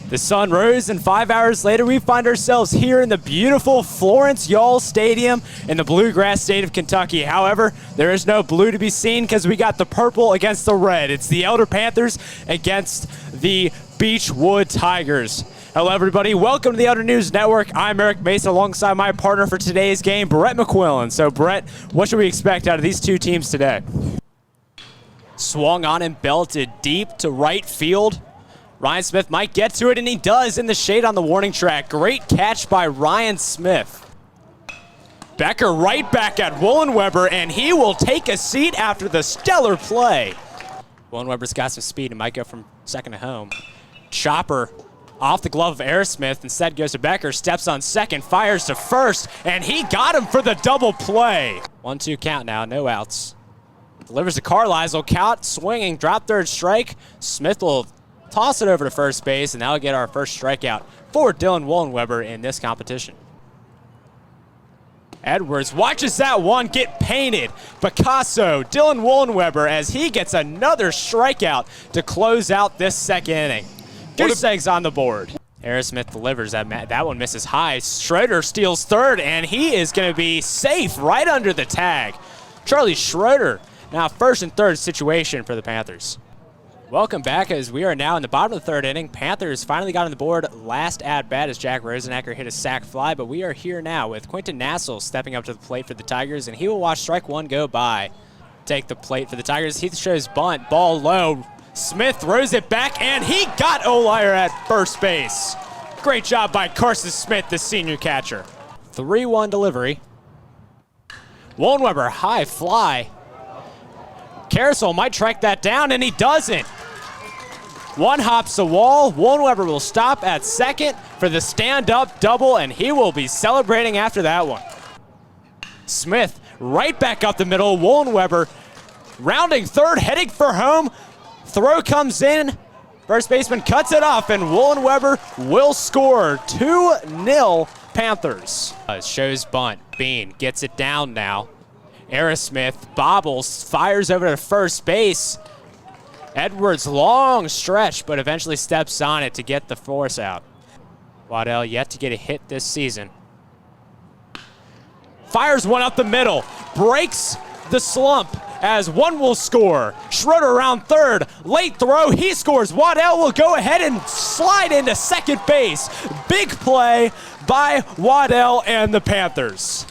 The sun rose, and 5 hours later, we find ourselves here in the beautiful Florence Yall Stadium in the bluegrass state of Kentucky. However, there is no blue to be seen because we got the purple against the red. It's the Elder Panthers against the Beechwood Tigers. Hello, everybody. Welcome to the Elder News Network. I'm Eric Mason alongside my partner for today's game, Brett McQuillan. So, Brett, what should we expect out of these two teams today? Swung on and belted deep to right field. Ryan Smith might get to it, and he does in the shade on the warning track. Great catch by Ryan Smith. Becker right back at Wollenweber, and he will take a seat after the stellar play. Wollenweber's got some speed and might go from second to home. Chopper off the glove of Aerosmith, instead goes to Becker, steps on second, fires to first, and he got him for the double play. 1-2 count now, no outs. Delivers to Carlisle, count, swinging, drop third strike. Smith will toss it over to first base, and that'll get our first strikeout for Dylan Wollenweber in this competition. Edwards watches that one get painted. Picasso, Dylan Wollenweber, as he gets another strikeout to close out this second inning. Goose eggs on the board. Aerosmith delivers. That one misses high. Schroeder steals third, and he is going to be safe right under the tag. Charlie Schroeder, now first and third situation for the Panthers. Welcome back, as we are now in the bottom of the third inning. Panthers finally got on the board last at-bat as Jack Rosenacker hit a sac fly, but we are here now with Quentin Nassel stepping up to the plate for the Tigers, and he will watch strike one go by. Take the plate for the Tigers. He shows bunt, ball low. Smith throws it back, and he got Olier at first base. Great job by Carson Smith, the senior catcher. 3-1 delivery. Wollenweber, high fly. Carousel might track that down, and he doesn't. One hops the wall. Wollenweber will stop at second for the stand-up double, and he will be celebrating after that one. Smith right back up the middle. Wollenweber rounding third, heading for home. Throw comes in. First baseman cuts it off, and Wollenweber will score. 2-0 Panthers. Shows bunt. Bean gets it down now. Aerosmith bobbles, fires over to first base. Edwards, long stretch, but eventually steps on it to get the force out. Waddell yet to get a hit this season. Fires one up the middle, breaks the slump as one will score. Schroeder around third, late throw, he scores. Waddell will go ahead and slide into second base. Big play by Waddell and the Panthers.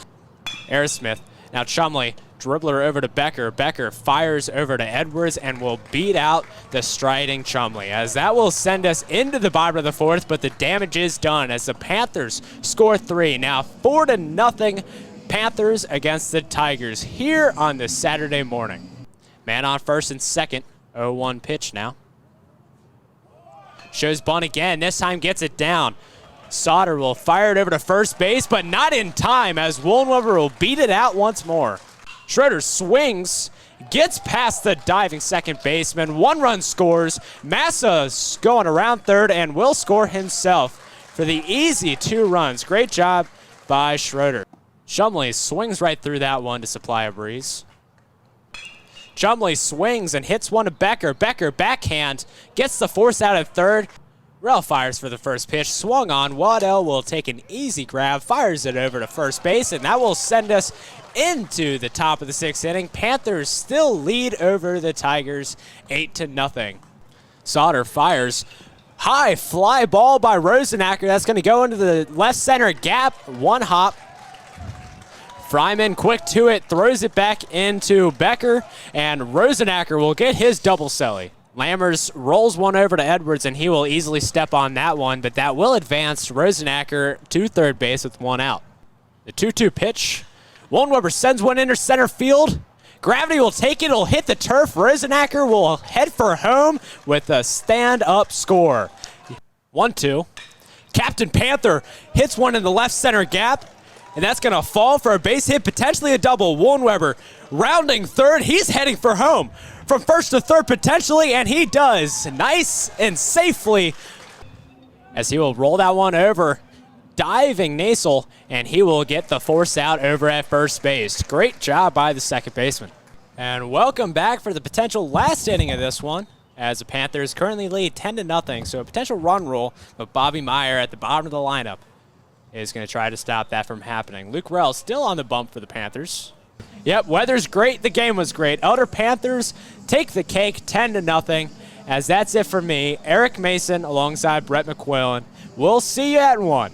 Aerosmith. Now Chumley, dribbler over to Becker. Becker fires over to Edwards and will beat out the striding Chumley, as that will send us into the bottom of the fourth, but the damage is done as the Panthers score 3. Now 4-0 Panthers against the Tigers here on this Saturday morning. Man on first and second, 0-1 pitch now. Shows bunt again, this time gets it down. Sauter will fire it over to first base, but not in time as Wollenweber will beat it out once more. Schroeder swings, gets past the diving second baseman. 1 run scores. Massa's going around third and will score himself for the easy 2 runs. Great job by Schroeder. Chumley swings right through that one to supply a breeze. Chumley swings and hits one to Becker. Becker backhand, gets the force out at third. Rell fires for the first pitch, swung on. Waddell will take an easy grab, fires it over to first base, and that will send us into the top of the 6th inning. Panthers still lead over the Tigers 8-0. Sauter fires. High fly ball by Rosenacker. That's going to go into the left center gap. 1 hop. Fryman quick to it, throws it back into Becker, and Rosenacker will get his double celly. Lammers rolls one over to Edwards, and he will easily step on that one, but that will advance Rosenacker to third base with 1 out. The 2-2 pitch. Wollenweber sends one into center field. Gravity will take it. It'll hit the turf. Rosenacker will head for home with a stand-up score. 1-2. Captain Panther hits one in the left center gap, and that's going to fall for a base hit, potentially a double. Wollenweber rounding third. He's heading for home. From first to third potentially, and he does. Nice and safely as he will roll that one over. Diving Nasel, and he will get the force out over at first base. Great job by the second baseman. And welcome back for the potential last inning of this one. as the Panthers currently lead 10-0, so a potential run rule, but Bobby Meyer at the bottom of the lineup is going to try to stop that from happening. Luke Rell still on the bump for the Panthers. Yep, weather's great. The game was great. Elder Panthers take the cake 10-0, as that's it for me. Eric Mason alongside Brett McQuillan. We'll see you at 1.